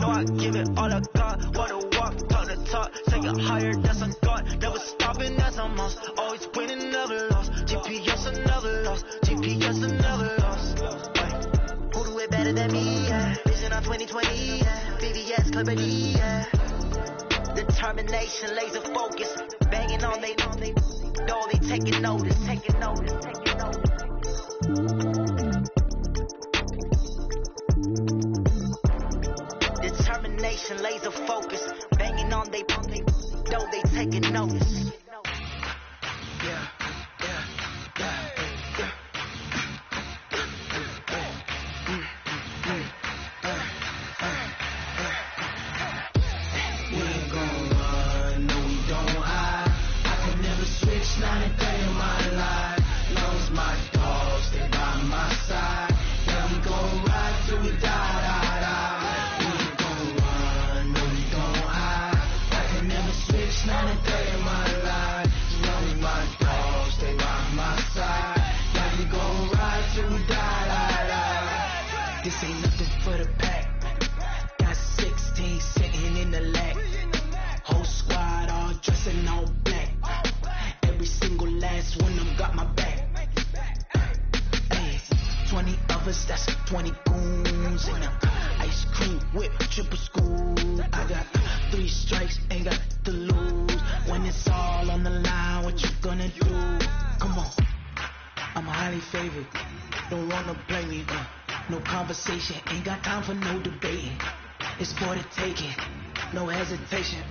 I give it all I got. Wanna walk, talk the talk, take it higher, that's a god. Never stopping, that's a must. Always winning, never lost. GPS, I never lost. GPS, I never lost. Who do it better than me? Yeah. Vision on 2020. Yeah. VVS, Clarity. Yeah. Determination, laser focus. Banging on they door, they taking notice. Determination, laser focus. Banging on they door, they taking notice. Yeah. Not a day in my life. Lost my dogs, stay by my side. Yeah, we gon' ride till we die. We ain't gon' run, no, we gon' hide. I can never switch, not a day in my life. Lost my dogs, stay by my side. Yeah, we gon' ride till we die. This ain't nothing for the pack. Got 16 sitting in the lag. Whole squad all dressed in all black. Every single last one of them got my back. Hey, 20 of us, that's 20 goons in a ice cream whip, triple school. I got 3 strikes, ain't got to lose. When it's all on the line, what you gonna do? Come on, I'm highly favored. Don't wanna play me, no conversation, ain't got time for no debating. It's for the taking, no hesitation.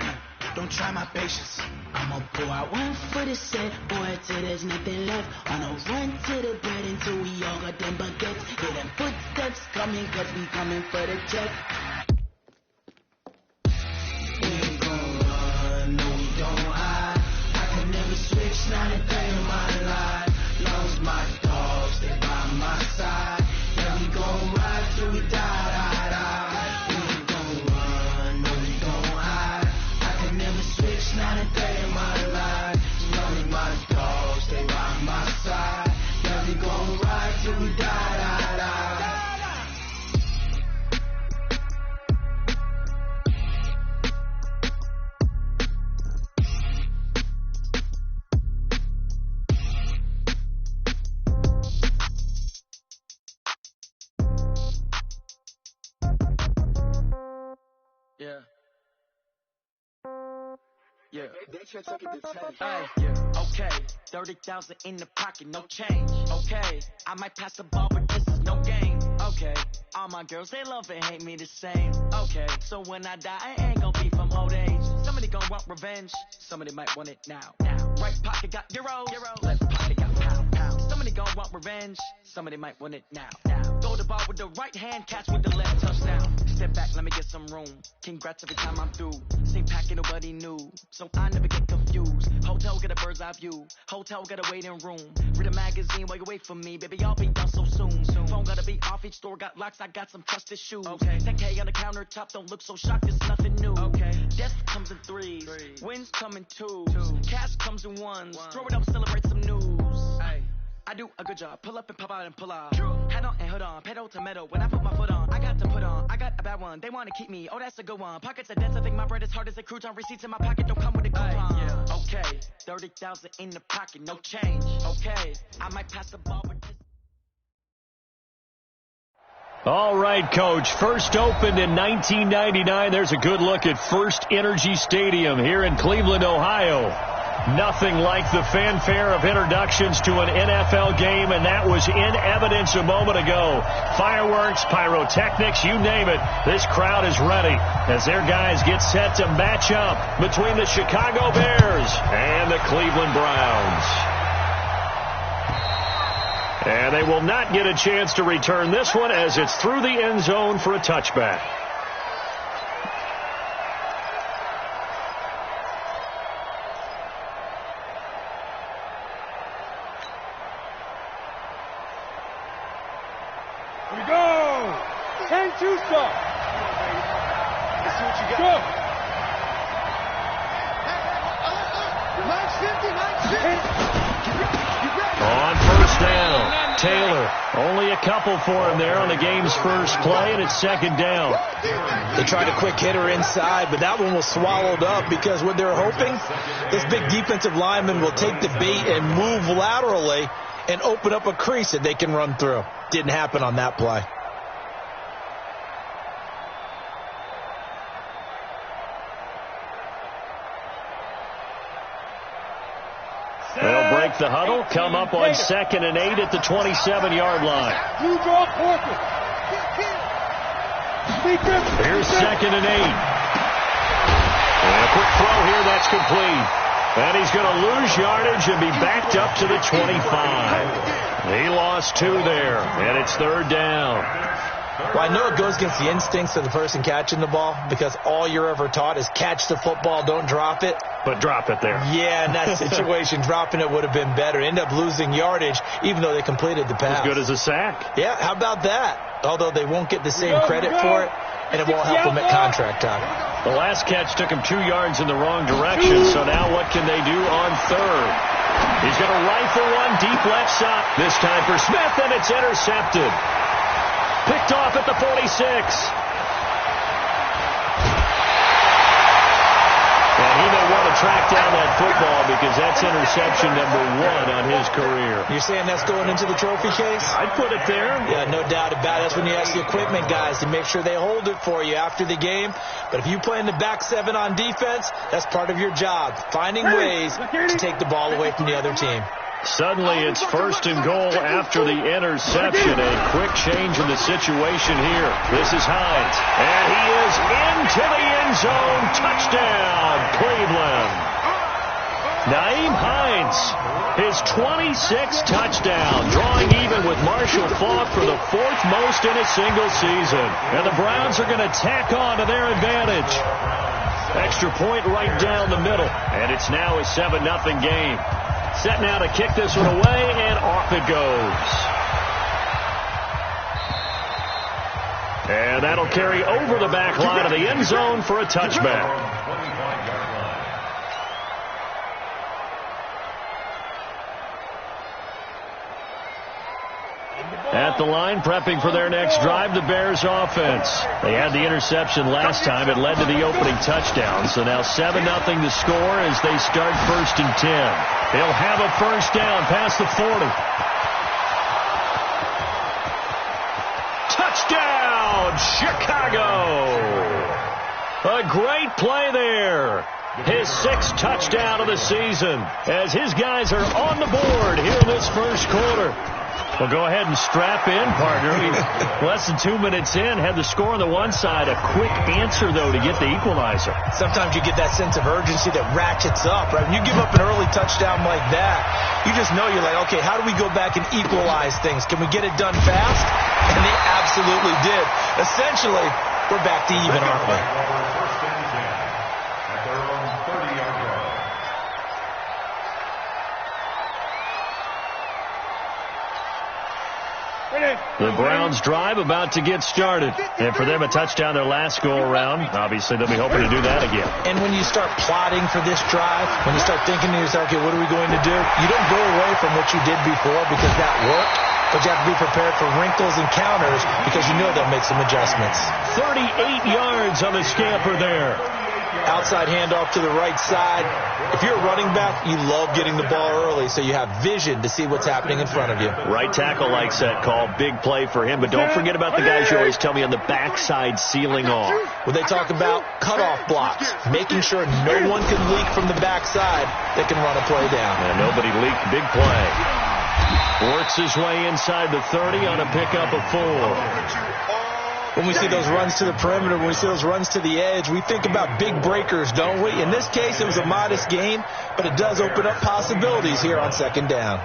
Don't try my patience. I'ma pour out one for the set, boy, till there's nothing left. On a run to the bread until we all got them baguettes. Hear them footsteps coming, cause we coming for the check. We ain't gon' run, no, we don't hide. I can never switch, not a day in my life. Lost my dogs, stay by my side. Yeah, we gon' ride till we die. Not a day in my life. Lonely my dogs, stay by my side. Yeah, we gon' ride till we die. Yeah. Okay, 30,000 in the pocket, no change. Okay, I might pass the ball, but this is no game. Okay, all my girls, they love and hate me the same. Okay, so when I die, I ain't gon' be from old age. Somebody gon' want revenge, somebody might want it now. Right pocket got euros, left pocket got pound. Somebody gon' want revenge, somebody might want it now. Throw the ball with the right hand, catch with the left, touchdown. Step back, let me get some room. Congrats every time I'm through. Same packet, nobody knew, so I never get confused. Hotel get a bird's eye view. Hotel got a waiting room. Read a magazine while you wait for me, baby. I'll be done so soon. Phone gotta be off. Each store got locks. I got some trusted shoes. Okay. 10K on the countertop. Don't look so shocked. It's nothing new. Okay. Death comes in threes. Wins come in twos. Cash comes in ones. Throw it up, celebrate some news. Hey. I do a good job. Pull up and pop out and pull out. Head on and hood on. Pedal to metal. When I put my foot on, I got to put on. I got a bad one. They want to keep me. Oh, that's a good one. Pockets are dense. I think my bread is hard as a crouton. Receipts in my pocket don't come with a coupon. Yeah. Okay. 30,000 in the pocket. No change. Okay. I might pass the ball, but this... All right, Coach. First opened in 1999. There's a good look at First Energy Stadium here in Cleveland, Ohio. Nothing like the fanfare of introductions to an NFL game, and that was in evidence a moment ago. Fireworks, pyrotechnics, you name it. This crowd is ready as their guys get set to match up between the Chicago Bears and the Cleveland Browns. And they will not get a chance to return this one as it's through the end zone for a touchback. Here we go! 10-2 stop. Let's see what you got. Go! On first down, Taylor only Only a couple for him there on the game's first play, and it's second down. They tried a quick hitter inside, but that one was swallowed up because what they're hoping, this big defensive lineman will take the bait and move laterally and open up a crease that they can run through. Didn't happen on that play. They'll break the huddle, come up on 2nd and 8 at the 27-yard line. Here's 2nd and 8. And a quick throw here, that's complete. And he's going to lose yardage and be backed up to the 25. He lost 2 there, and it's 3rd down. Well, I know it goes against the instincts of the person catching the ball because all you're ever taught is catch the football, don't drop it. But drop it there. Yeah, in that situation, dropping it would have been better. End up losing yardage, even though they completed the pass. As good as a sack. Yeah, how about that? Although they won't get the same credit for it, and it won't help them at contract time. The last catch took him 2 yards in the wrong direction, so now what can they do on 3rd? He's going to rifle one deep left side. This time for Smith, and it's intercepted. Picked off at the 46. And he may want to track down that football because that's interception number 1 on his career. You're saying that's going into the trophy case? I'd put it there. Yeah, no doubt about it. That's when you ask the equipment guys to make sure they hold it for you after the game. But if you play in the back 7 on defense, that's part of your job, finding ways to take the ball away from the other team. Suddenly it's 1st and goal after the interception. A quick change in the situation here. This is Hines. And he is into the end zone. Touchdown, Cleveland. Nyheim Hines, his 26th touchdown, drawing even with Marshall Faulk for the 4th most in a single season. And the Browns are going to tack on to their advantage. Extra point right down the middle. And it's now a 7-0 game. Set now to kick this one away, and off it goes. And that'll carry over the back line of the end zone for a touchback. At the line, prepping for their next drive, the Bears offense. They had the interception last time. It led to the opening touchdown. So now 7-0 the score as they start 1st and 10. They'll have a 1st down past the 40. Touchdown, Chicago! A great play there. His 6th touchdown of the season as his guys are on the board here in this first quarter. Well, go ahead and strap in, partner. Less than 2 minutes in, had the score on the one side. A quick answer, though, to get the equalizer. Sometimes you get that sense of urgency that ratchets up, right? When you give up an early touchdown like that, you just know you're like, okay, how do we go back and equalize things? Can we get it done fast? And they absolutely did. Essentially, we're back to even, aren't we? The Browns drive about to get started. And for them, a touchdown their last go-around. Obviously, they'll be hoping to do that again. And when you start plotting for this drive, when you start thinking to yourself, okay, what are we going to do? You don't go away from what you did before because that worked. But you have to be prepared for wrinkles and counters because you know they'll make some adjustments. 38 yards on the scamper there. Outside handoff to the right side. If you're a running back, you love getting the ball early so you have vision to see what's happening in front of you. Right tackle likes that call. Big play for him. But don't forget about the guys you always tell me on the backside sealing off. When they talk about cutoff blocks, making sure no one can leak from the backside that can run a play down. And nobody leaked. Big play. Works his way inside the 30 on a pickup of 4. When we see those runs to the perimeter, when we see those runs to the edge, we think about big breakers, don't we? In this case, it was a modest gain, but it does open up possibilities here on 2nd down.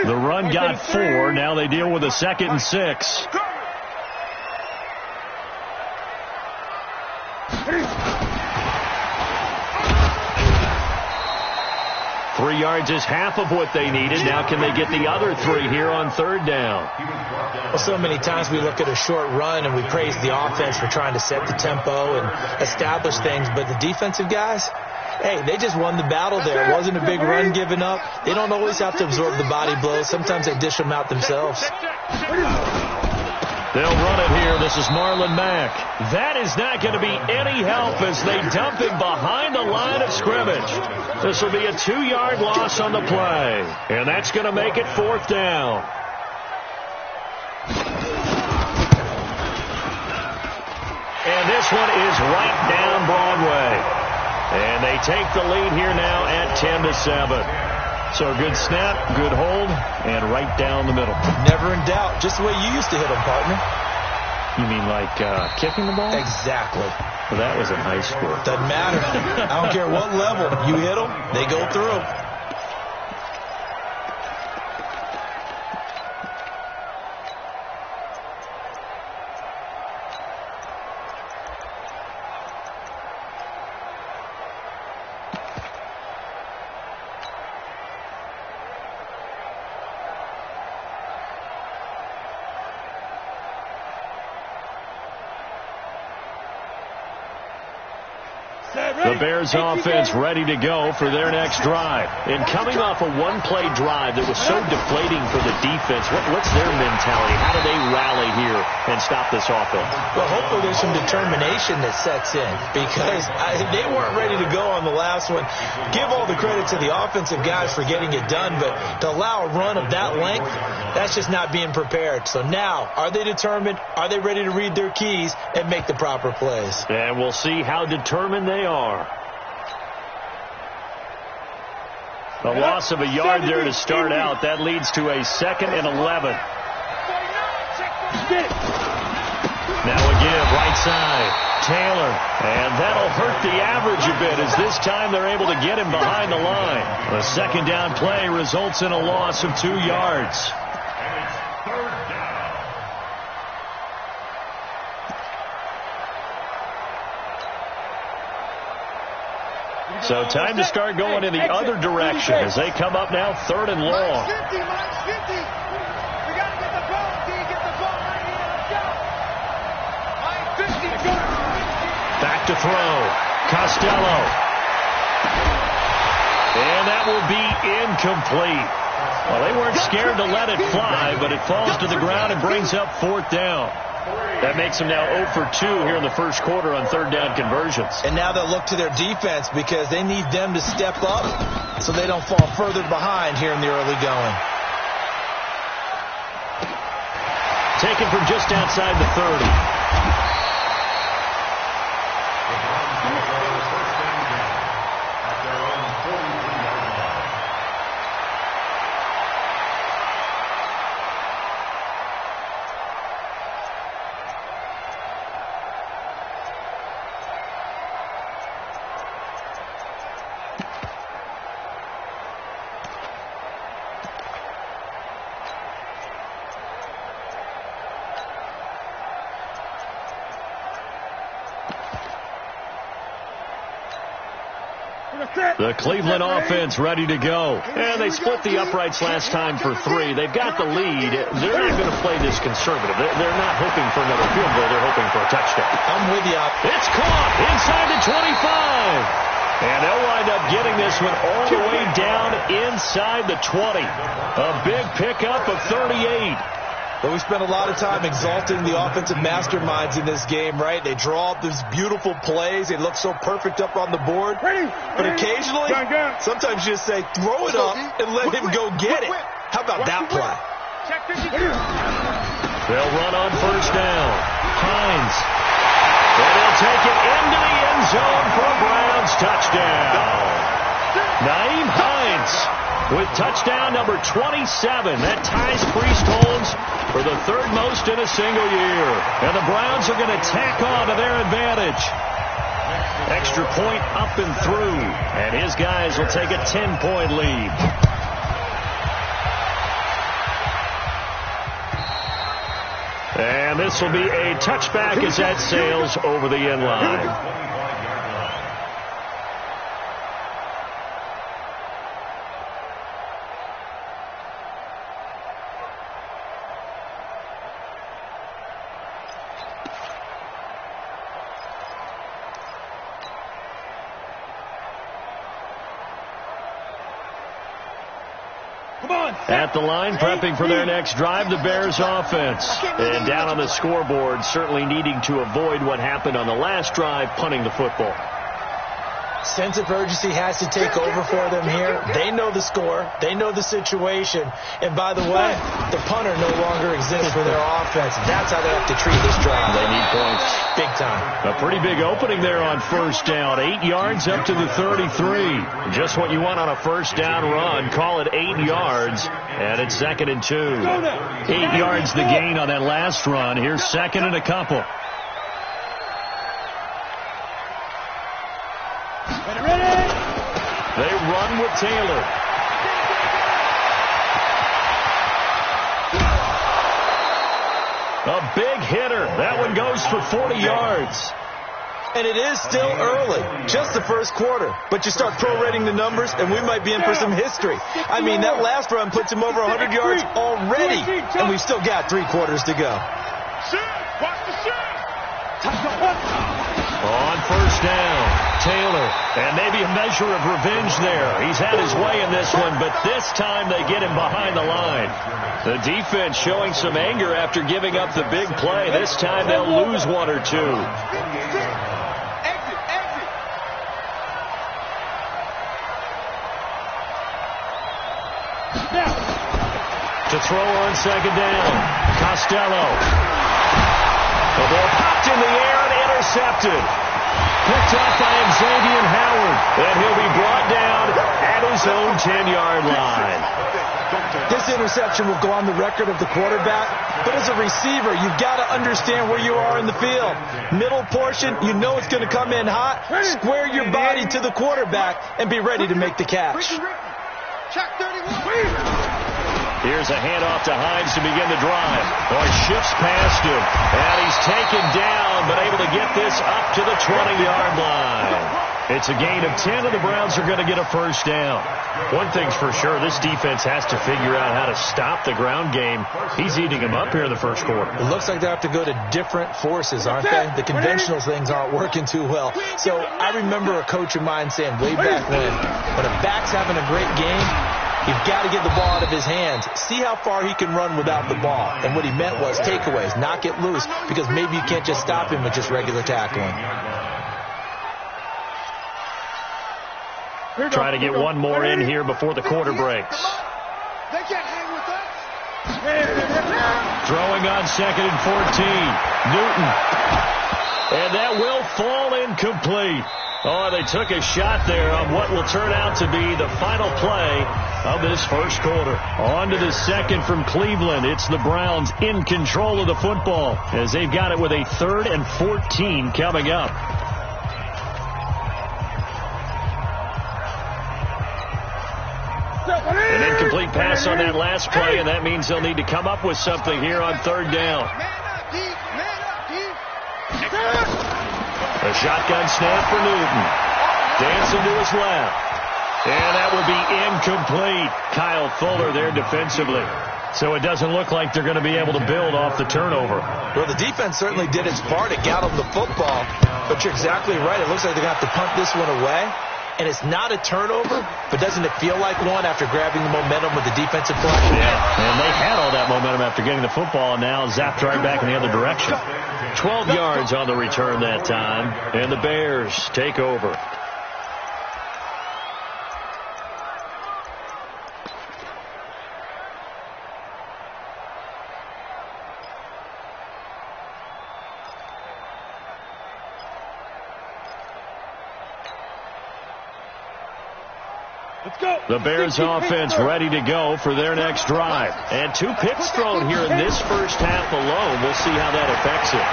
The run got 4. Now they deal with a 2nd and 6. Three yards is half of what they needed. Now can they get the other 3 here on 3rd down? Well, so many times we look at a short run and we praise the offense for trying to set the tempo and establish things, but the defensive guys, Hey, they just won the battle there. It wasn't a big run given up. They don't always have to absorb the body blows. Sometimes they dish them out themselves. They'll run it here. This is Marlon Mack. That is not going to be any help as they dump him behind the line of scrimmage. This will be a 2-yard loss on the play, and that's going to make it 4th down. And this one is right down Broadway. And they take the lead here now at 10-7. So good snap, good hold, and right down the middle. Never in doubt. Just the way you used to hit them, partner. You mean like kicking the ball? Exactly. Well, that was in high school. Doesn't matter. I don't care what level. You hit them, they go through. The Bears offense ready to go for their next drive. And coming off a one-play drive that was so deflating for the defense, what's their mentality? How do they rally here and stop this offense? Well, hopefully there's some determination that sets in because they weren't ready to go on the last one. Give all the credit to the offensive guys for getting it done, but to allow a run of that length, that's just not being prepared. So now, are they determined? Are they ready to read their keys and make the proper plays? And we'll see how determined they are. A loss of a yard there to start out. That leads to a 2nd and 11. Now a give, right side. Taylor. And that'll hurt the average a bit as this time they're able to get him behind the line. The 2nd down play results in a loss of 2 yards. So time to start going in the other direction as they come up now 3rd and long. Back to throw. Costello. And that will be incomplete. Well, they weren't scared to let it fly, but it falls to the ground and brings up 4th down. That makes them now 0 for 2 here in the first quarter on 3rd down conversions. And now they'll look to their defense because they need them to step up so they don't fall further behind here in the early going. Taken from just outside the 30. The Cleveland offense ready to go. And they split the uprights last time for 3. They've got the lead. They're not going to play this conservative. They're not hoping for another field goal. They're hoping for a touchdown. I'm with you. It's caught inside the 25. And they'll wind up getting this one all the way down inside the 20. A big pickup of 38. But we spent a lot of time exalting the offensive masterminds in this game, right? They draw up these beautiful plays. They look so perfect up on the board. But occasionally, sometimes you just say, throw it up and let him go get it. How about that play? They'll run on 1st down. Hines. And they'll take it into the end zone for a Browns touchdown. Nyheim Hines with touchdown number 27. That ties Priest Holmes for the 3rd most in a single year. And the Browns are going to tack on to their advantage. Extra point up and through. And his guys will take a 10-point lead. And this will be a touchback as that sails over the end line. At the line, prepping for their next drive, the Bears offense. And down on the scoreboard, certainly needing to avoid what happened on the last drive, punting the football. Sense of urgency has to take over for them here. They know the score. They know the situation. And by the way, the punter no longer exists for their offense. That's how they have to treat this drive. They need points. Big time. A pretty big opening there on first down. 8 yards up to the 33. Just what you want on a first down run. Call it 8 yards. And it's 2nd and 2. 8 yards the gain on that last run. Here's 2nd and a couple. They run with Taylor. A big hitter. That one goes for 40 yards. And it is still early, just the first quarter. But you start prorating the numbers, and we might be in for some history. I mean, that last run puts him over 100 yards already, and we've still got 3 quarters to go. On first down, Taylor, and maybe a measure of revenge there. He's had his way in this one, but this time they get him behind the line. The defense showing some anger after giving up the big play. This time they'll lose 1 or 2. To throw on 2nd down, Costello. The ball popped in the air and intercepted. Picked off by Xavier Howard. And he'll be brought down at his own 10-yard line. This interception will go on the record of the quarterback. But as a receiver, you've got to understand where you are in the field. Middle portion, you know it's going to come in hot. Square your body to the quarterback and be ready to make the catch. Here's a handoff to Hines to begin the drive. Boy, shifts past him. And he's taken down, but able to get this up to the 20-yard line. It's a gain of 10, and the Browns are going to get a first down. One thing's for sure, this defense has to figure out how to stop the ground game. He's eating them up here in the first quarter. It looks like they have to go to different forces, aren't they? The conventional things aren't working too well. So I remember a coach of mine saying way back when a back's having a great game, you've got to get the ball out of his hands. See how far he can run without the ball. And what he meant was takeaways, not get loose, because maybe you can't just stop him with just regular tackling. Try to get one more in here before the quarter breaks. They can't hang with us. Throwing on 2nd and 14. Newton. And that will fall incomplete. Oh, they took a shot there on what will turn out to be the final play of this first quarter. On to the second from Cleveland. It's the Browns in control of the football as they've got it with a 3rd and 14 coming up. An incomplete pass on that last play, and that means they'll need to come up with something here on 3rd down. A shotgun snap for Newton. Dancing to his left. And that will be incomplete. Kyle Fuller there defensively. So it doesn't look like they're going to be able to build off the turnover. Well, the defense certainly did its part. It got them the football. But you're exactly right. It looks like they're going to have to punt this one away. And it's not a turnover, but doesn't it feel like one after grabbing the momentum with the defensive play? Yeah, and they had all that momentum after getting the football, and now zapped right back in the other direction. 12 yards on the return that time, and the Bears take over. The Bears offense ready to go for their next drive. And 2 picks thrown here in this first half alone. We'll see how that affects it.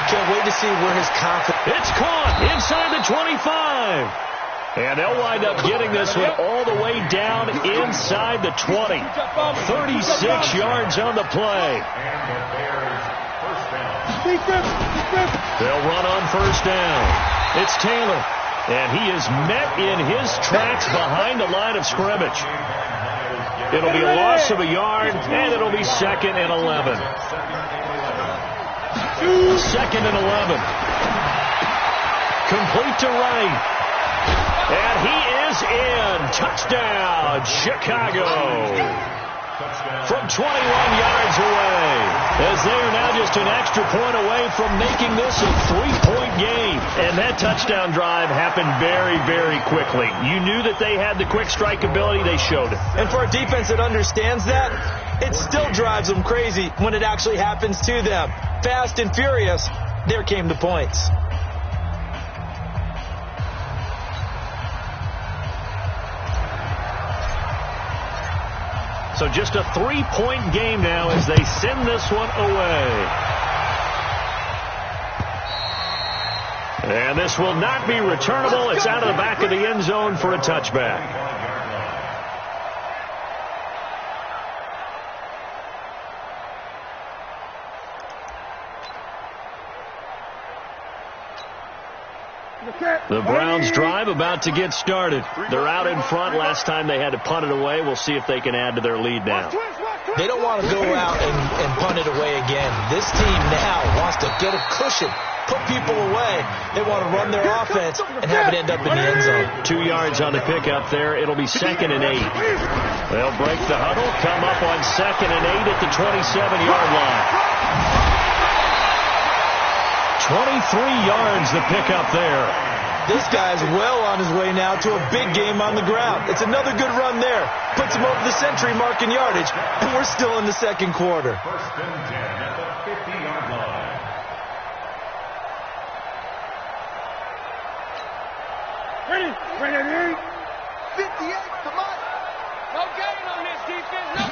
Can't wait to see where his confidence... It's caught inside the 25. And they'll wind up getting this one all the way down inside the 20. 36 yards on the play. They'll run on first down. It's Taylor. And he is met in his tracks behind the line of scrimmage. It'll be a loss of a yard, and it'll be 2nd and 11. 2nd and 11. Complete to Wright. And he is in. Touchdown, Chicago. From 21 yards away, as they are now just an extra point away from making this a 3-point game. And that touchdown drive happened very, very quickly. You knew that they had the quick strike ability. They showed it. And for a defense that understands that, it still drives them crazy when it actually happens to them. Fast and furious, there came the points. So just a 3-point game now as they send this one away. And this will not be returnable. It's out of the back of the end zone for a touchback. The Browns drive about to get started. They're out in front. Last time they had to punt it away. We'll see if they can add to their lead now. They don't want to go out and punt it away again. This team now wants to get a cushion, put people away. They want to run their offense and have it end up in the end zone. 2 yards on the pickup there. It'll be 2nd and 8. They'll break the huddle, come up on 2nd and 8 at the 27-yard line. 23 yards the pickup there. This guy's well on his way now to a big game on the ground. It's another good run there. Puts him over the century mark in yardage, and we're still in the second quarter. 1st and 10 at the 50-yard line. Ready. 58, come on. No gain on this defense.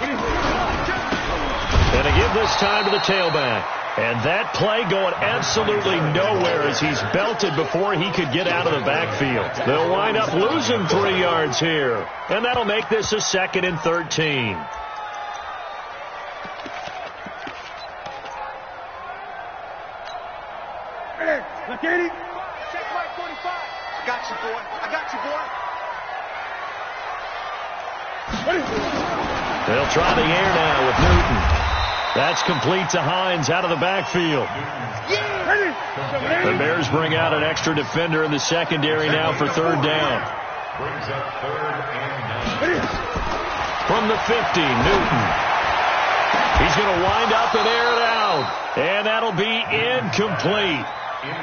And they give this time to the tailback. And that play going absolutely nowhere as he's belted before he could get out of the backfield. They'll wind up losing 3 yards here. And that'll make this a 2nd and 13. Hey, McKinney. Check right 45. I got you, boy. They'll try the air now with Newton. That's complete to Hines out of the backfield. The Bears bring out an extra defender in the secondary now for 3rd down. Brings up 3rd and 9. From the 50, Newton. He's going to wind up and air it out. And that'll be incomplete.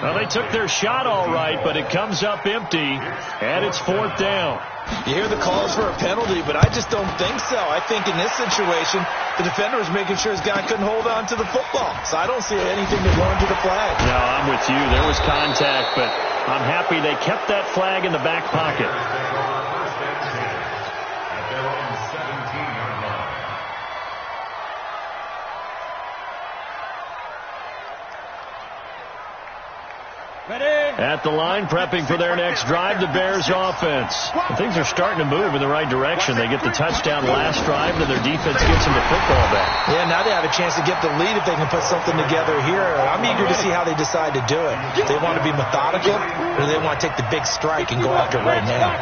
Well, they took their shot all right, but it comes up empty, and it's 4th down. You hear the calls for a penalty, but I just don't think so. I think in this situation, the defender was making sure his guy couldn't hold on to the football. So I don't see anything to warrant the flag. No, I'm with you. There was contact, but I'm happy they kept that flag in the back pocket. At the line, prepping for their next drive, the Bears offense. And things are starting to move in the right direction. They get the touchdown last drive, and their defense gets them the football back. Yeah, now they have a chance to get the lead if they can put something together here. I'm eager to see how they decide to do it. Do they want to be methodical, or do they want to take the big strike and go after it right now?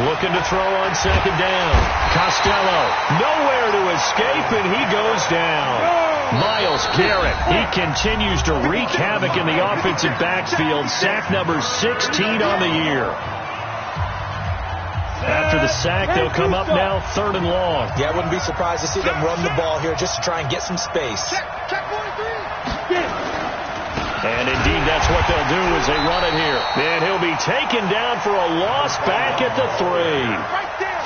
Looking to throw on 2nd down. Costello, nowhere to escape, and he goes down. Myles Garrett, he continues to wreak havoc in the offensive backfield. Sack number 16 on the year. After the sack, they'll come up now 3rd and long. Yeah, I wouldn't be surprised to see them run the ball here just to try and get some space. And indeed, that's what they'll do as they run it here. And he'll be taken down for a loss back at the 3.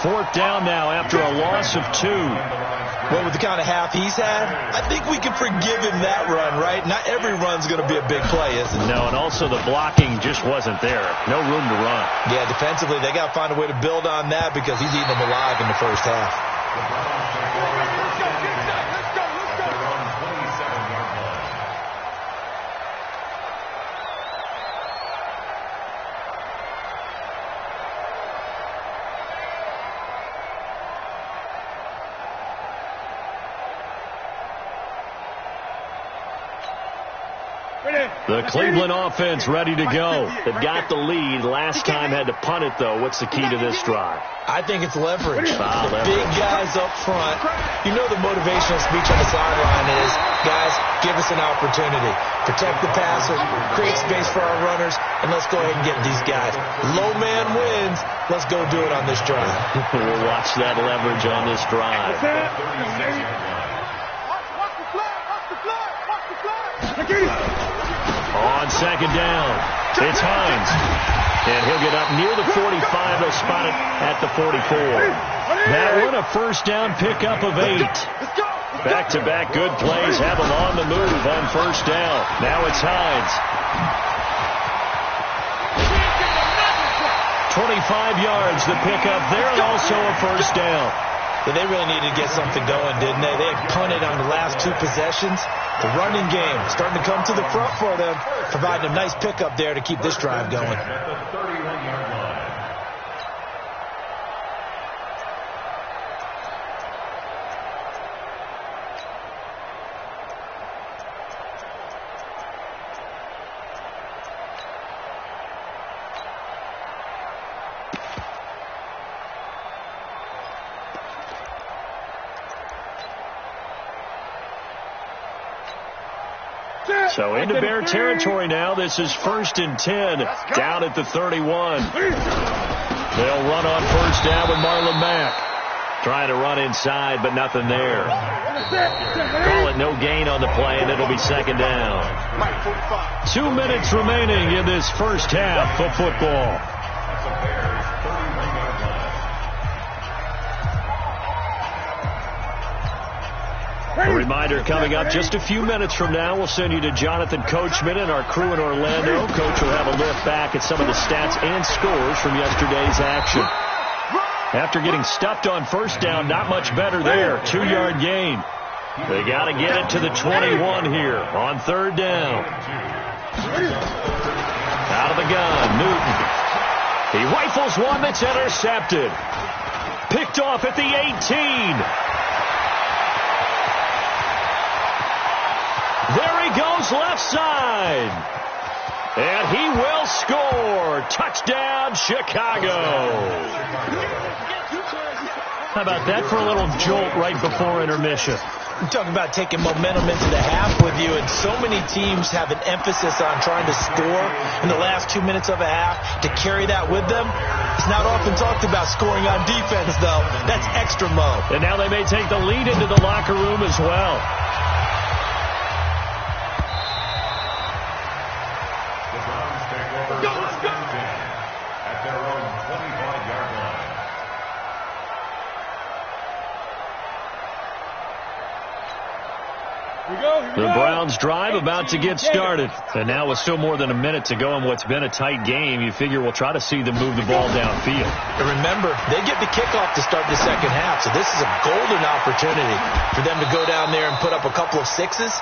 4th down now after a loss of 2. Well, with the kind of half he's had, I think we can forgive him that run, right? Not every run's going to be a big play, is it? No, and also the blocking just wasn't there. No room to run. Yeah, defensively, they got to find a way to build on that because he's eating them alive in the first half. The Cleveland offense ready to go. They've got the lead. Last time had to punt it, though. What's the key to this drive? I think it's leverage. The big guys up front. You know the motivational speech on the sideline is, guys, give us an opportunity. Protect the passer, create space for our runners, and let's go ahead and get these guys. Low man wins. Let's go do it on this drive. We'll watch that leverage on this drive. On second down, it's Hines. And he'll get up near the 45. They'll spot it at the 44. That one a first down pickup of 8. Back-to-back good plays have them on the move on first down. Now it's Hines. 25 yards the pickup there, and also a first down. Yeah, they really needed to get something going, didn't they? They had punted on the last 2 possessions. The running game starting to come to the front for them, providing a nice pickup there to keep this drive going. At the 31-yard line. So into Bear territory now. This is 1st and 10 down at the 31. They'll run on first down with Marlon Mack. Trying to run inside, but nothing there. Call it no gain on the play, and it'll be second down. 2 minutes remaining in this first half of football. A reminder coming up just a few minutes from now, we'll send you to Jonathan Coachman and our crew in Orlando. Coach will have a look back at some of the stats and scores from yesterday's action. After getting stuffed on first down, not much better there. 2-yard gain. They got to get it to the 21 here on third down. Out of the gun, Newton. He rifles one that's intercepted. Picked off at the 18. There he goes left side. And he will score. Touchdown, Chicago. How about that for a little jolt right before intermission? I'm talking about taking momentum into the half with you, and so many teams have an emphasis on trying to score in the last 2 minutes of a half. To carry that with them, it's not often talked about scoring on defense, though. That's extra mo. And now they may take the lead into the locker room as well. The Browns drive about to get started. And now with still more than a minute to go in what's been a tight game, you figure we'll try to see them move the ball downfield. And remember, they get the kickoff to start the second half, so this is a golden opportunity for them to go down there and put up a couple of sixes.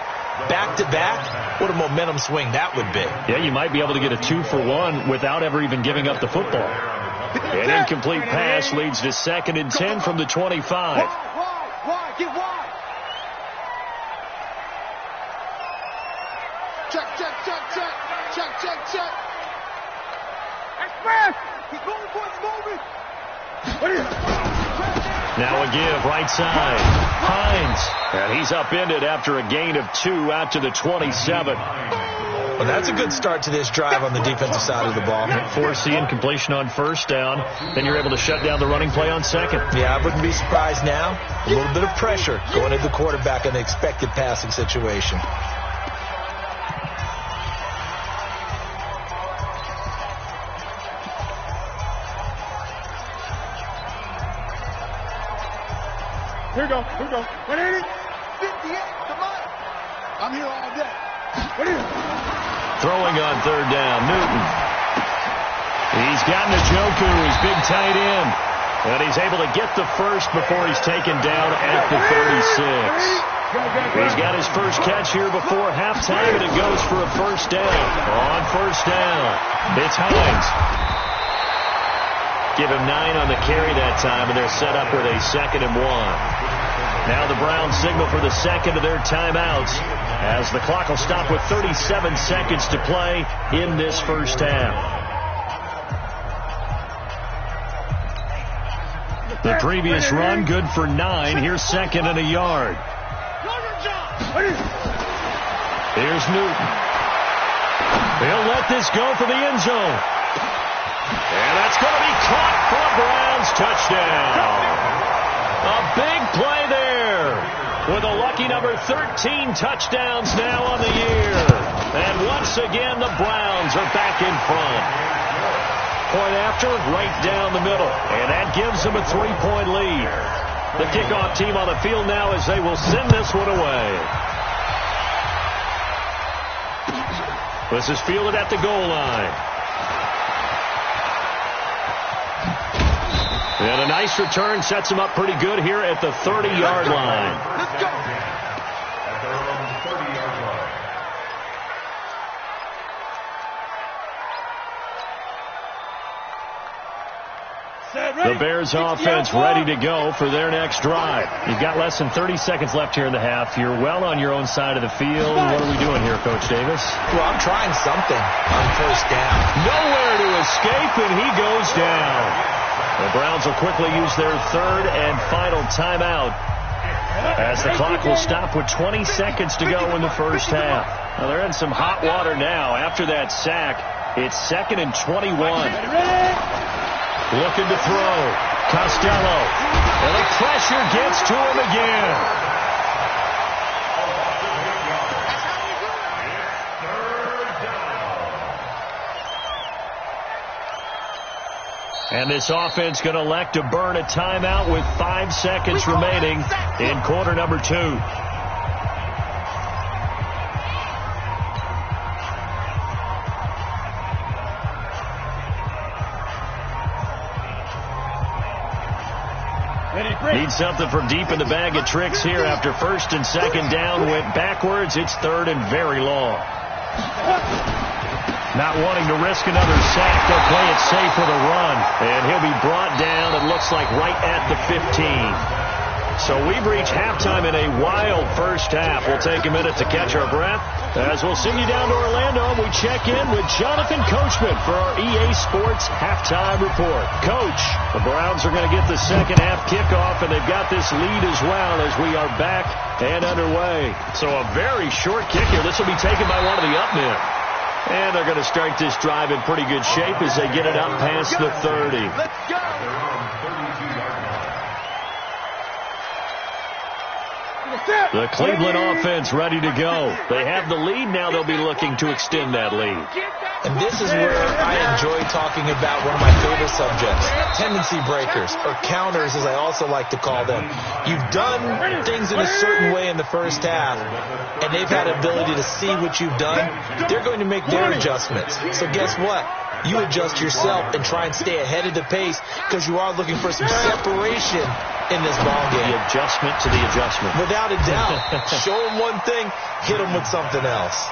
Back-to-back, what a momentum swing that would be. Yeah, you might be able to get a 2-for-1 without ever even giving up the football. An incomplete pass leads to 2nd and 10 from the 25. Get wide. Check. Express. He's moving, boys, moving. Now a give, right side. Hines. And he's upended after a gain of 2 out to the 27. Well, that's a good start to this drive on the defensive side of the ball. Force the incompletion on first down. Then you're able to shut down the running play on second. Yeah, I wouldn't be surprised now. A little bit of pressure going at the quarterback in the expected passing situation. Here we go. 180. 58. Come on. I'm here all day. What is it? Throwing on third down, Newton. He's got Njoku, his big tight end. And he's able to get the first before he's taken down at the 36. He's got his first catch here before halftime, and it goes for a first down. On first down, it's Hines. Give him 9 on the carry that time, and they're set up with a 2nd and 1. Now the Browns signal for the second of their timeouts. as the clock will stop with 37 seconds to play in this first half. The previous run, good for 9. Here's second and a yard. Here's Newton. He'll let this go for the end zone. And that's going to be caught for a Browns touchdown. A big play there with a lucky number 13 touchdowns now on the year. And once again, the Browns are back in front. Point after, right down the middle. And that gives them a 3-point lead. The kickoff team on the field now as they will send this one away. This is fielded at the goal line. And a nice return sets him up pretty good here at the 30-yard line. Let's go. At their own 30-yard line. The Bears offense ready to go for their next drive. You've got less than 30 seconds left here in the half. You're well on your own side of the field. What are we doing here, Coach Davis? Well, I'm trying something on first down. Nowhere to escape, and he goes down. The Browns will quickly use their third and final timeout as the clock will stop with 20 seconds to go in the first half. Well, they're in some hot water now after that sack. It's 2nd and 21. Looking to throw. Costello. And the pressure gets to him again. And this offense going to elect to burn a timeout with 5 seconds remaining in quarter number 2. Need something from deep in the bag of tricks here after first and second down went backwards. It's third and very long. Not wanting to risk another sack, they'll play it safe with a run. And he'll be brought down, it looks like, right at the 15. So we've reached halftime in a wild first half. We'll take a minute to catch our breath as we'll send you down to Orlando and we check in with Jonathan Coachman for our EA Sports Halftime Report. Coach, the Browns are going to get the second half kickoff, and they've got this lead as well as we are back and underway. So a very short kick here. This will be taken by one of the up men. And they're going to start this drive in pretty good shape as they get it up past the 30. Let's go. The Cleveland offense ready to go. They have the lead. Now they'll be looking to extend that lead. And this is where I enjoy talking about one of my favorite subjects, tendency breakers, or counters as I also like to call them. You've done things in a certain way in the first half, and they've had ability to see what you've done. They're going to make their adjustments. So guess what? You adjust yourself and try and stay ahead of the pace because you are looking for some separation in this ball game. The adjustment to the adjustment. Without a doubt. Show them one thing, hit them with something else.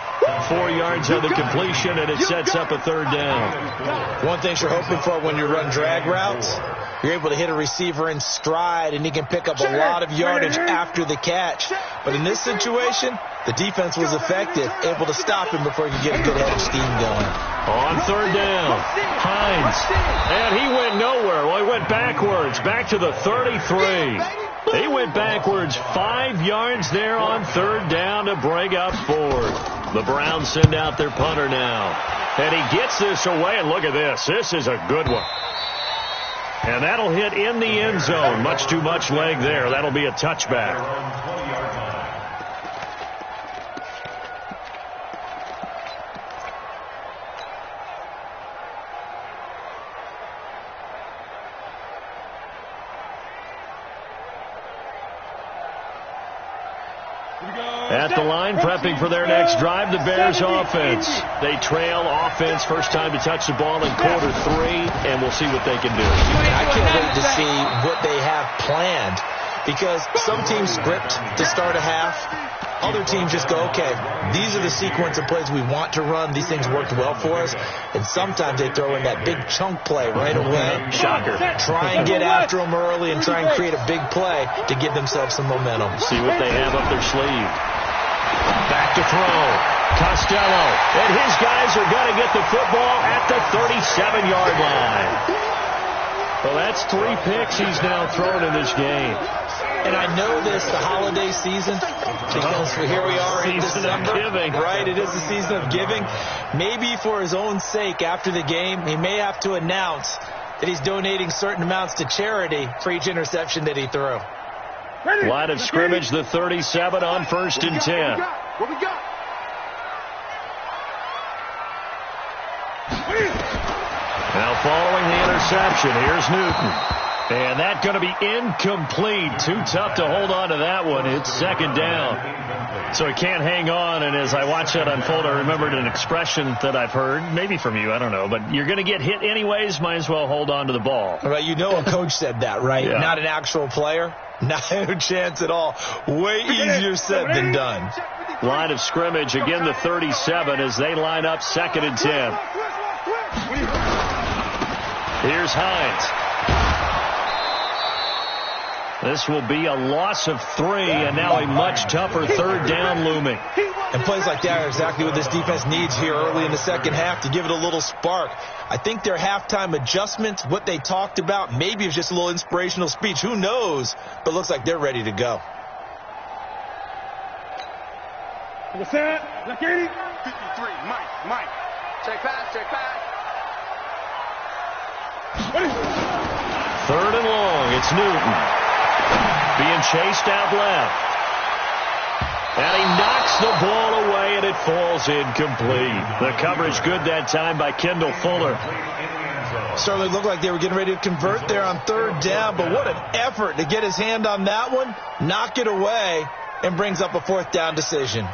4 yards on the completion, and it sets up a third down. One thing you're hoping for when you run drag routes, you're able to hit a receiver in stride, and he can pick up a lot of yardage after the catch. But in this situation, the defense was effective, able to stop him before he could get a good head of steam going. On third down, Hines. And he went nowhere. Well, he went backwards, back to the 33. He went backwards 5 yards there on third down to bring up fourth. The Browns send out their punter now. And he gets this away, and look at this. This is a good one. And that'll hit in the end zone. Much too much leg there. That'll be a touchback. At the line, prepping for their next drive, the Bears offense. They trail offense, first time to touch the ball in quarter 3, and we'll see what they can do. I can't wait to see what they have planned, because some teams script to start a half. Other teams just go, okay, these are the sequence of plays we want to run. These things worked well for us. And sometimes they throw in that big chunk play right away. Shocker. Try and get after them early and try and create a big play to give themselves some momentum. See what they have up their sleeve. Back to throw. Costello. And his guys are going to get the football at the 37-yard line. Well, that's 3 picks he's now thrown in this game. And I know this, the holiday season, because here we are in December. Giving. Right, it is the season of giving. Maybe for his own sake, after the game, he may have to announce that he's donating certain amounts to charity for each interception that he threw. Line of scrimmage, the 37 on 1st and 10. What we got? Now following the interception, here's Newton. And that's going to be incomplete. Too tough to hold on to that one. It's 2nd down. So he can't hang on. And as I watch that unfold, I remembered an expression that I've heard, maybe from you, I don't know. But you're going to get hit anyways, might as well hold on to the ball. Right, you know a coach said that, right? Yeah. Not an actual player. Not a chance at all. Way easier said than done. Line of scrimmage, again the 37 as they line up 2nd and 10. Here's Hines. This will be a loss of 3, and now a much tougher 3rd down looming. And plays like that are exactly what this defense needs here early in the second half to give it a little spark. I think their halftime adjustments, what they talked about, maybe it's just a little inspirational speech. Who knows? But it looks like they're ready to go. What's that? Black 80? 53. Mike. Check pass. 3rd and long. It's Newton. Being chased out left. And he knocks the ball away, and it falls incomplete. The coverage good that time by Kendall Fuller. Certainly looked like they were getting ready to convert there on 3rd down, but what an effort to get his hand on that one, knock it away, and brings up a 4th down decision.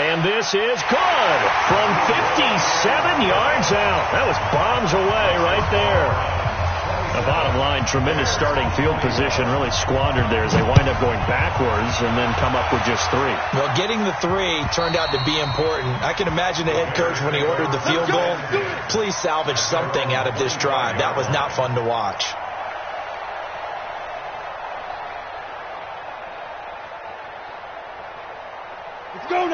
And this is good from 57 yards out. That was bombs away right there. The bottom line, tremendous starting field position, really squandered there as they wind up going backwards and then come up with just 3. Well, getting the 3 turned out to be important. I can imagine the head coach when he ordered the field goal, please salvage something out of this drive. That was not fun to watch.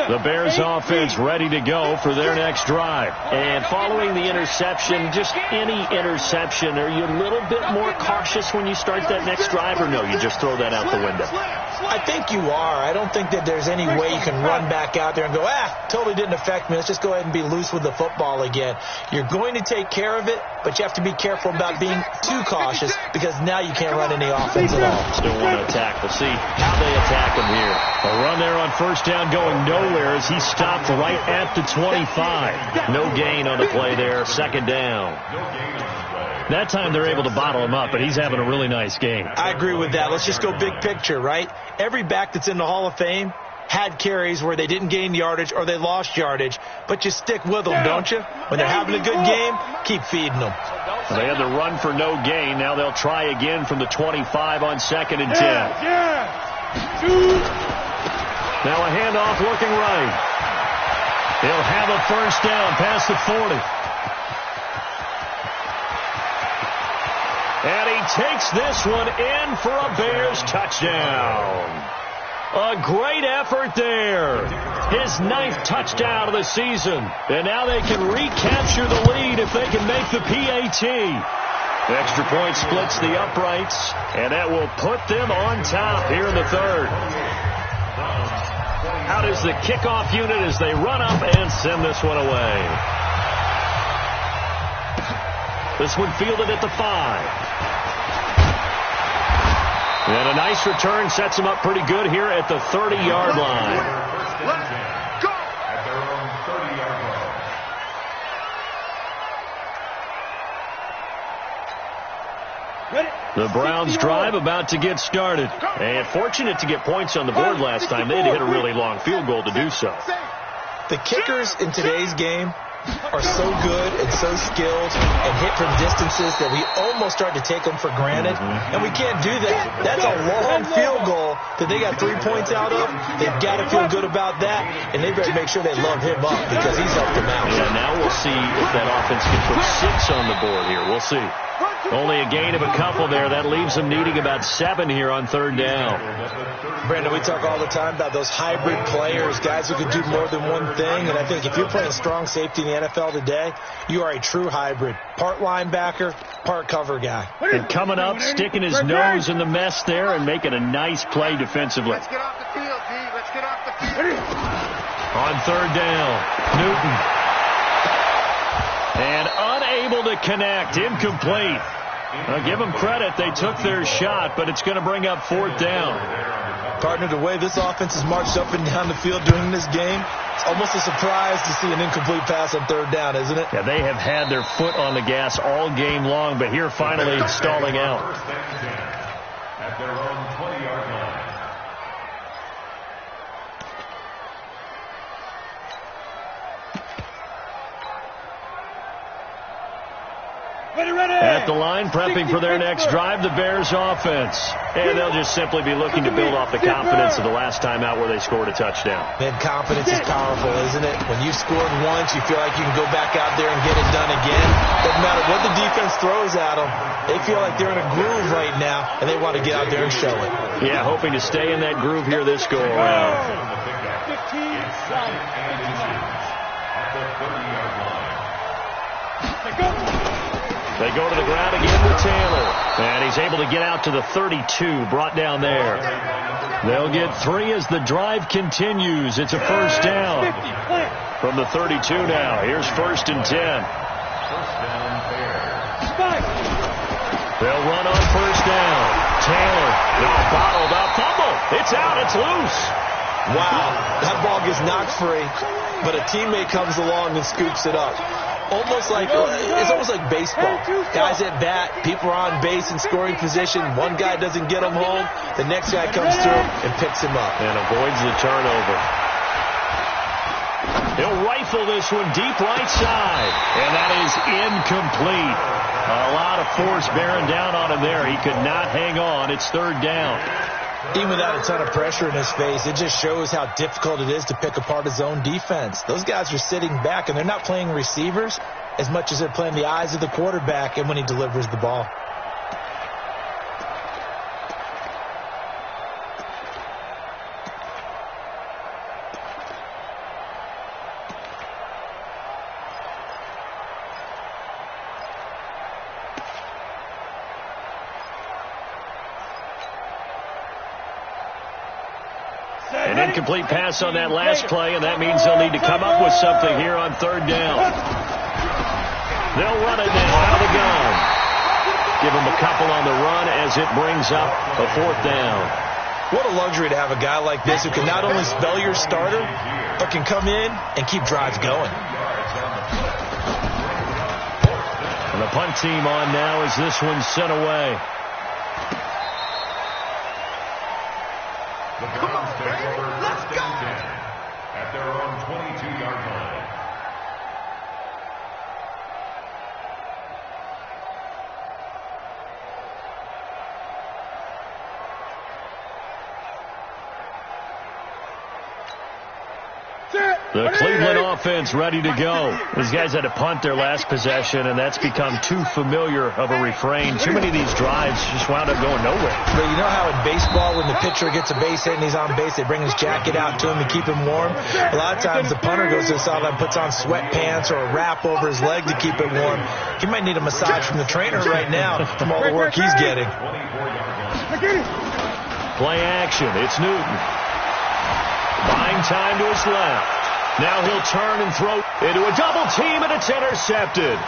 The Bears offense ready to go for their next drive. And following the interception, just any interception, are you a little bit more cautious when you start that next drive, or no, you just throw that out the window? I think you are. I don't think that there's any way you can run back out there and go, totally didn't affect me. Let's just go ahead and be loose with the football again. You're going to take care of it, but you have to be careful about being too cautious because now you can't run any offense at all. Still want to attack. We'll see how they attack him here. A run there on 1st down going nowhere as he stopped right at the 25. No gain on the play there. 2nd down. That time they're able to bottle him up, but he's having a really nice game. I agree with that. Let's just go big picture, right? Every back that's in the Hall of Fame had carries where they didn't gain yardage or they lost yardage, but you stick with them, don't you? When they're having a good game, keep feeding them. They had the run for no gain. Now they'll try again from the 25 on 2nd and 10. Now a handoff looking right. They'll have a 1st down past the 40. And he takes this one in for a Bears touchdown. A great effort there. His 9th touchdown of the season. And now they can recapture the lead if they can make the PAT. The extra point splits the uprights, and that will put them on top here in the 3rd. Out is the kickoff unit as they run up and send this one away. This one fielded at the 5. And a nice return sets him up pretty good here at the 30-yard line. Let's go! At their own 30-yard line. The Browns drive about to get started. And fortunate to get points on the board last time. They had to hit a really long field goal to do so. The kickers in today's game are so good and so skilled and hit from distances that we almost start to take them for granted. And we can't do that. That's a long field goal that they got 3 points out of. They've got to feel good about that, and they better make sure they love him up because he's helped them out. Yeah, now we'll see if that offense can put 6 on the board here. We'll see. Only a gain of a couple there. That leaves them needing about 7 here on third down. Brandon, we talk all the time about those hybrid players, guys who can do more than one thing. And I think if you're playing strong safety in the NFL today, you are a true hybrid. Part linebacker, part cover guy. And coming up, sticking his nose in the mess there and making a nice play defensively. Let's get off the field, D. Let's get off the field. On third down, Newton. And unable to connect, incomplete. I'll give them credit. They took their shot, but it's going to bring up fourth down. Partner, the way this offense has marched up and down the field during this game, it's almost a surprise to see an incomplete pass on third down, isn't it? Yeah, they have had their foot on the gas all game long, but here finally stalling out. At their own 20-yard line. At the line, prepping for their next drive, the Bears offense. And they'll just simply be looking to build off the confidence of the last time out where they scored a touchdown. Man, confidence is powerful, isn't it? When you've scored once, you feel like you can go back out there and get it done again. Doesn't matter what the defense throws at them. They feel like they're in a groove right now, and they want to get out there and show it. Yeah, hoping to stay in that groove here this go around. 15, at the 30-yard line. They go to the ground again with Taylor. And he's able to get out to the 32, brought down there. They'll get 3 as the drive continues. It's a first down. From the 32 now. Here's 1st and 10. They'll run on first down. Taylor, now bottled up. Fumble. It's out. It's loose. Wow, that ball gets knocked free, but a teammate comes along and scoops it up. It's almost like baseball. Guys at bat, people are on base in scoring position. One guy doesn't get him home. The next guy comes through and picks him up. And avoids the turnover. He'll rifle this one deep right side. And that is incomplete. A lot of force bearing down on him there. He could not hang on. It's third down. Even without a ton of pressure in his face, it just shows how difficult it is to pick apart his own defense. Those guys are sitting back, and they're not playing receivers as much as they're playing the eyes of the quarterback and when he delivers the ball. An incomplete pass on that last play, and that means they'll need to come up with something here on third down. They'll run it now out of the gun. Give them a couple on the run as it brings up a fourth down. What a luxury to have a guy like this who can not only spell your starter, but can come in and keep drives going. And the punt team on now as this one's sent away. The Browns take over first and 10 at their own 22-yard line. The Cleveland offense ready to go. These guys had to punt their last possession, and that's become too familiar of a refrain. Too many of these drives just wound up going nowhere. But you know how in baseball, when the pitcher gets a base hit and he's on base, they bring his jacket out to him to keep him warm? A lot of times the punter goes to the sideline, puts on sweatpants or a wrap over his leg to keep it warm. He might need a massage from the trainer right now from all the work he's getting. Play action. It's Newton. Buying time to his left. Now he'll turn and throw into a double team, and it's intercepted.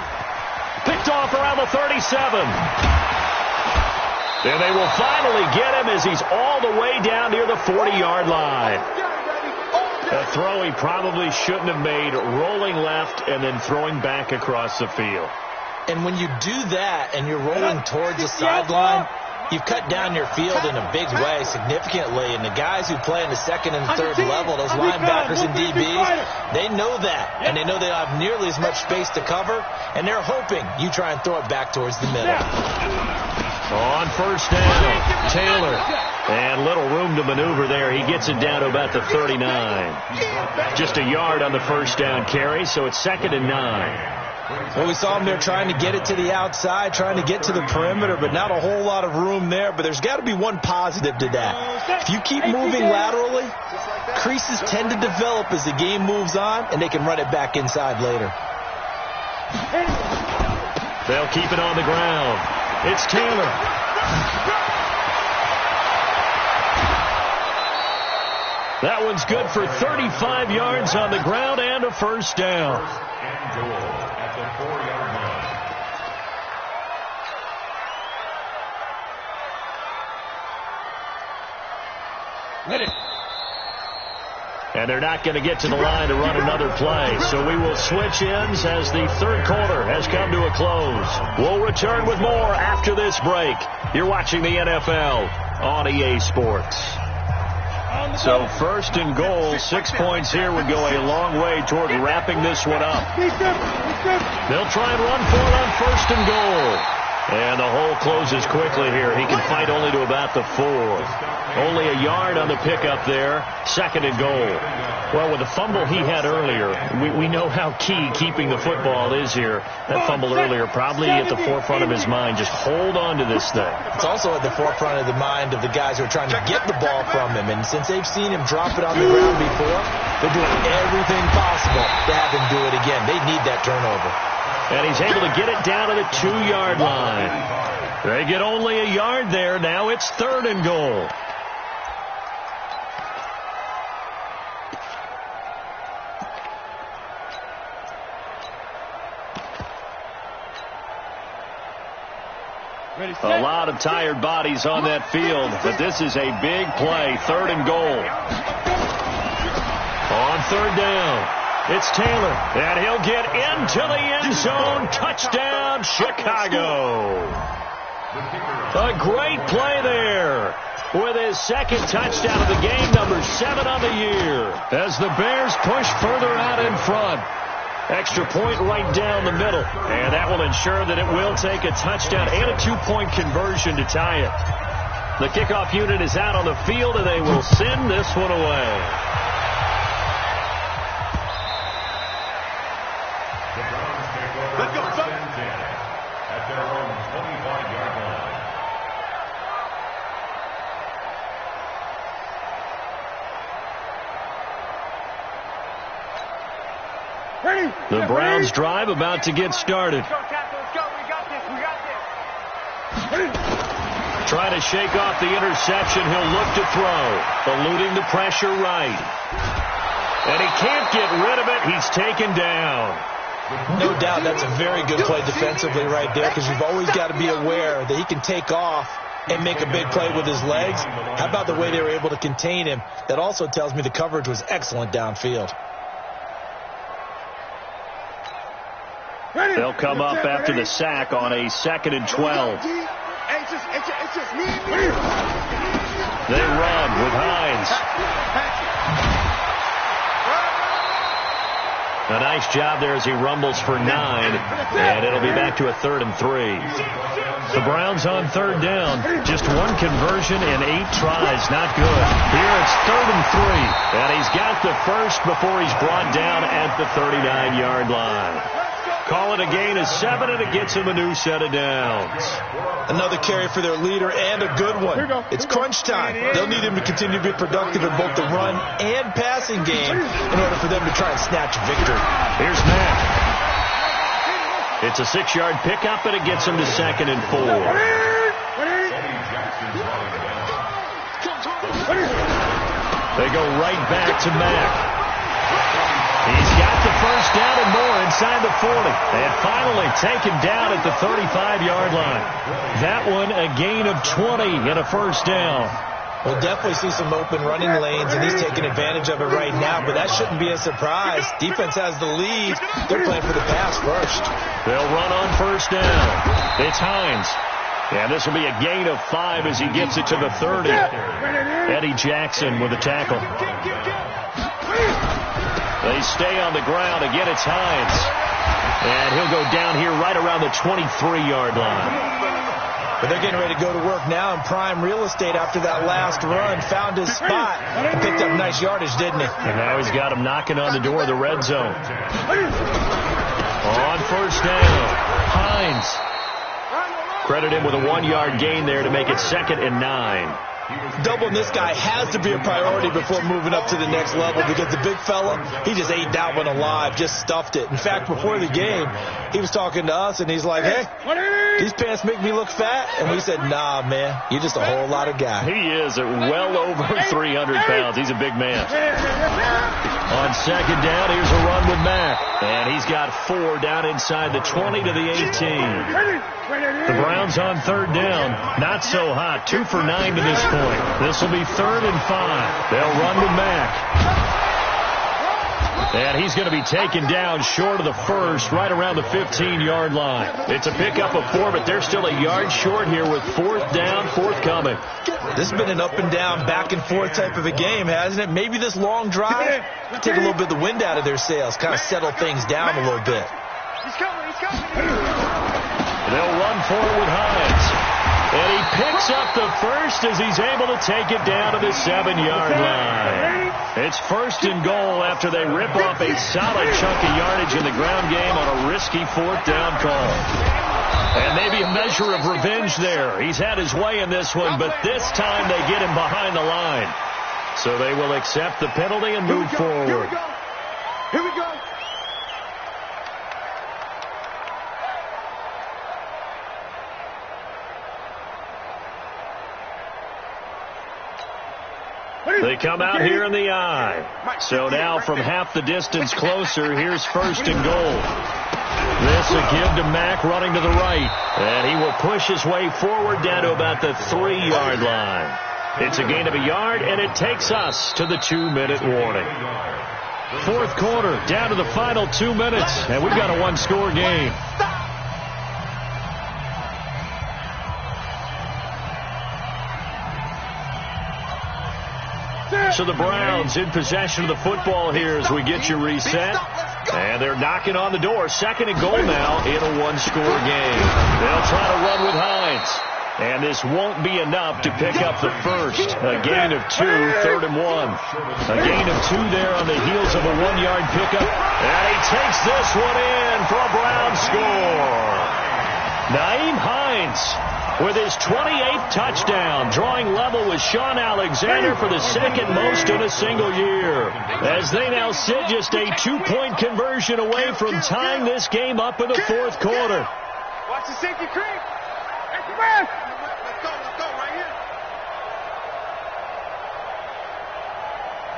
Picked off around the 37. And they will finally get him as he's all the way down near the 40-yard line. A throw he probably shouldn't have made, rolling left and then throwing back across the field. And when you do that and you're rolling towards the sideline, you've cut down your field in a big way, significantly. And the guys who play in the second and third level, those linebackers and DBs, they know that. And they know they don't have nearly as much space to cover. And they're hoping you try and throw it back towards the middle. On first down, Taylor. And little room to maneuver there. He gets it down to about the 39. Just a yard on the first down carry, so it's 2nd and 9. Well, we saw him there trying to get it to the outside, trying to get to the perimeter, but not a whole lot of room there. But there's got to be one positive to that. If you keep moving laterally, creases tend to develop as the game moves on, and they can run it back inside later. They'll keep it on the ground. It's Taylor. That one's good for 35 yards on the ground and a first down. First and goal at the 4-yard line. Ready. And they're not going to get to the line to run another play. So we will switch ends as the third quarter has come to a close. We'll return with more after this break. You're watching the NFL on EA Sports. So first and goal, 6 points here would go a long way toward wrapping this one up. They'll try and run for it on first and goal. And the hole closes quickly here. He can fight only to about the 4. Only a yard on the pickup there. Second and goal. Well, with the fumble he had earlier, we know how key keeping the football is here. That fumble earlier probably at the forefront of his mind. Just hold on to this thing. It's also at the forefront of the mind of the guys who are trying to get the ball from him. And since they've seen him drop it on the ground before, they're doing everything possible to have him do it again. They need that turnover. And he's able to get it down to the 2-yard line. They get only a yard there. Now it's third and goal. A lot of tired bodies on that field, but this is a big play. Third and goal. On third down. It's Taylor, and he'll get into the end zone. Touchdown, Chicago. A great play there with his second touchdown of the game, number 7 on the year, as the Bears push further out in front. Extra point right down the middle, and that will ensure that it will take a touchdown and a 2-point conversion to tie it. The kickoff unit is out on the field, and they will send this one away. Let's go, son. At their own 25-yard line. Ready. The Browns drive about to get started. Let's go, Let's go. We got this. We got this. Trying to shake off the interception. He'll look to throw. Eluding the pressure right. And he can't get rid of it. He's taken down. No doubt that's a very good play defensively right there, because you've always got to be aware that he can take off and make a big play with his legs. How about the way they were able to contain him? That also tells me the coverage was excellent downfield. They'll come up after the sack on a 2nd and 12. They run with Hines. A nice job there as he rumbles for 9, and it'll be back to a 3rd and 3. The Browns on third down. Just one conversion in 8 tries. Not good. Here it's 3rd and 3, and he's got the first before he's brought down at the 39-yard line. Call it a gain of 7, and it gets him a new set of downs. Another carry for their leader, and a good one. It's crunch time. They'll need him to continue to be productive in both the run and passing game in order for them to try and snatch a victory. Here's Mack. It's a 6-yard pickup, and it gets him to 2nd and 4. They go right back to Mack. He's got the first down and more inside the 40. And finally taken down at the 35-yard line. That one a gain of 20 and a first down. We'll definitely see some open running lanes, and he's taking advantage of it right now, but that shouldn't be a surprise. Defense has the lead. They're playing for the pass first. They'll run on first down. It's Hines. And this will be a gain of 5 as he gets it to the 30. Eddie Jackson with a tackle. They stay on the ground. Again, it's Hines. And he'll go down here right around the 23-yard line. But they're getting ready to go to work now in prime real estate after that last run. Found his spot and picked up nice yardage, didn't he? And now he's got him knocking on the door of the red zone. On first down, Hines. Credit him with a 1-yard gain there to make it 2nd and 9. Doubling this guy has to be a priority before moving up to the next level because the big fella, he just ate that one alive, just stuffed it. In fact, before the game, he was talking to us, and he's like, hey, these pants make me look fat. And we said, nah, man, you're just a whole lot of guy. He is at well over 300 pounds. He's a big man. On 2nd down, here's a run with Mack. And he's got 4 down inside the 20 to the 18. The Browns on 3rd down. Not so hot. 2 for 9 to this point. This will be 3rd and 5. They'll run with Mack. And he's going to be taken down short of the first, right around the 15-yard line. It's a pickup of 4, but they're still a yard short here with 4th down, forthcoming. This has been an up and down, back and forth type of a game, hasn't it? Maybe this long drive, take a little bit of the wind out of their sails, kind of settle things down a little bit. He's coming. They'll run forward with Hines. And he picks up the first as he's able to take it down to the 7-yard line. It's 1st and goal after they rip off a solid chunk of yardage in the ground game on a risky 4th down call. And maybe a measure of revenge there. He's had his way in this one, but this time they get him behind the line. So they will accept the penalty and move forward. Here we go. They come out here in the eye. So now from half the distance closer, here's 1st and goal. This a give to Mack running to the right. And he will push his way forward down to about the 3-yard line. It's a gain of a yard, and it takes us to the 2-minute warning. 4th quarter, down to the final 2 minutes, and we've got a 1-score game. So the Browns in possession of the football here as we get you reset. And they're knocking on the door. 2nd and goal now in a 1-score game. They'll try to run with Hines. And this won't be enough to pick up the first. A gain of 2, 3rd and 1. A gain of 2 there on the heels of a 1-yard pickup. And he takes this one in for a Brown score. Nyheim Hines with his 28th touchdown, drawing level with Sean Alexander for the 2nd most in a single year. As they now sit just a 2-point conversion away from tying this game up in the 4th quarter. Watch the safety creep. Let's go right here.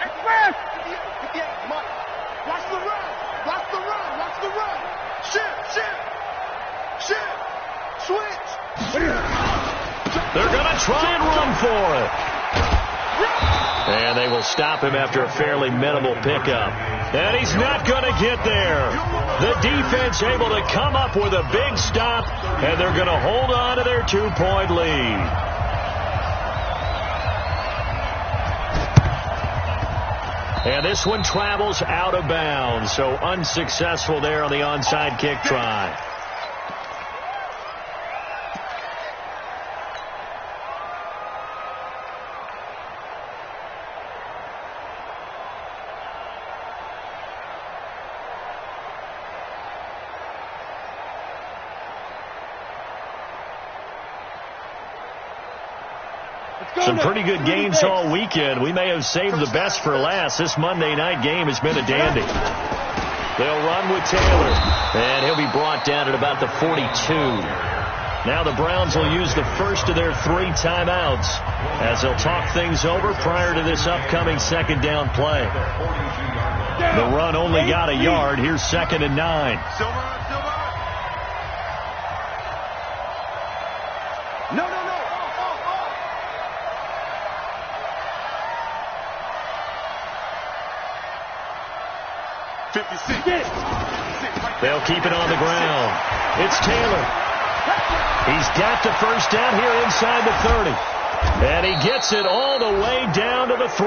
Express. Watch the run. Shift. Switch. They're going to try and run for it. And they will stop him after a fairly minimal pickup. And he's not going to get there. The defense able to come up with a big stop, and they're going to hold on to their 2-point lead. And this one travels out of bounds, so unsuccessful there on the onside kick try. Some pretty good games all weekend. We may have saved the best for last. This Monday night game has been a dandy. They'll run with Taylor, and he'll be brought down at about the 42. Now the Browns will use the first of their 3 timeouts as they'll talk things over prior to this upcoming 2nd down play. The run only got a yard. Here's 2nd and 9. No. 56. They'll keep it on the ground. It's Taylor. He's got the first down here inside the 30. And he gets it all the way down to the 3.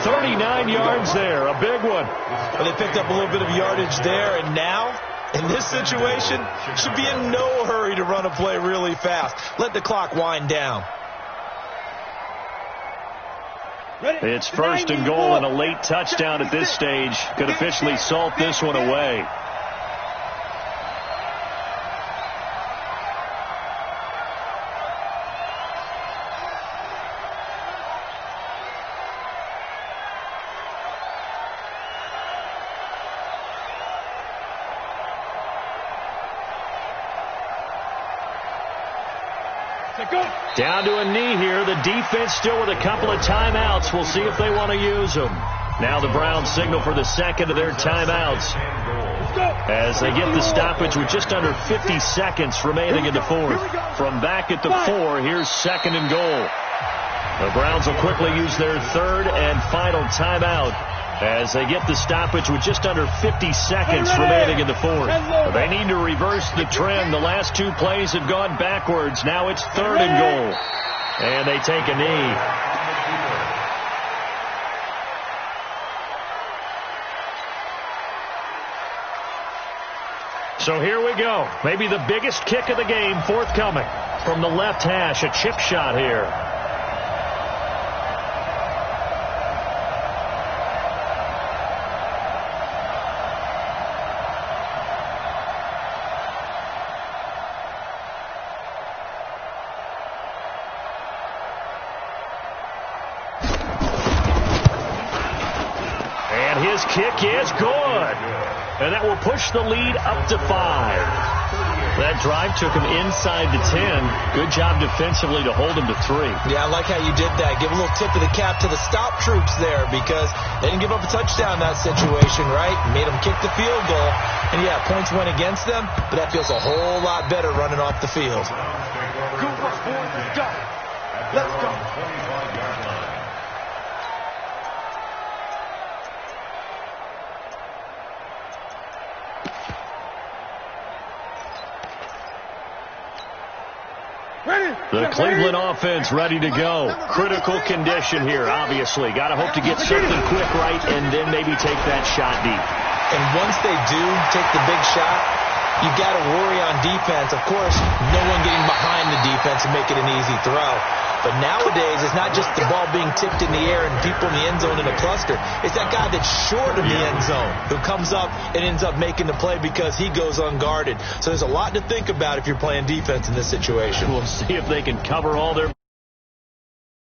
39 yards there, a big one. Well, they picked up a little bit of yardage there, and now, in this situation, should be in no hurry to run a play really fast. Let the clock wind down. It's 1st and goal, and a late touchdown at this stage could officially salt this one away. Down to a knee here. The defense still with a couple of timeouts. We'll see if they want to use them. Now the Browns signal for the second of their timeouts as they get the stoppage with just under 50 seconds remaining in the fourth. From back at the 4, here's second and goal. The Browns will quickly use their third and final timeout as they get the stoppage with just under 50 seconds remaining in the fourth. They need to reverse the trend. The last 2 plays have gone backwards. Now it's third and goal. And they take a knee. So here we go. Maybe the biggest kick of the game forthcoming. From the left hash, a chip shot here. And his kick is good. And that will push the lead up to 5. That drive took him inside the 10. Good job defensively to hold him to 3. Yeah, I like how you did that. Give a little tip of the cap to the stop troops there because they didn't give up a touchdown in that situation, right? Made them kick the field goal. And, yeah, points went against them, but that feels a whole lot better running off the field. Go, boys, let's go. Let's go. The Cleveland offense ready to go. Critical condition here, obviously. Got to hope to get something quick right and then maybe take that shot deep. And once they do take the big shot, you've got to worry on defense. Of course, no one getting behind the defense and make it an easy throw. But nowadays, it's not just the ball being tipped in the air and people in the end zone in a cluster. It's that guy that's short of the end zone who comes up and ends up making the play because he goes unguarded. So there's a lot to think about if you're playing defense in this situation. We'll see if they can cover all their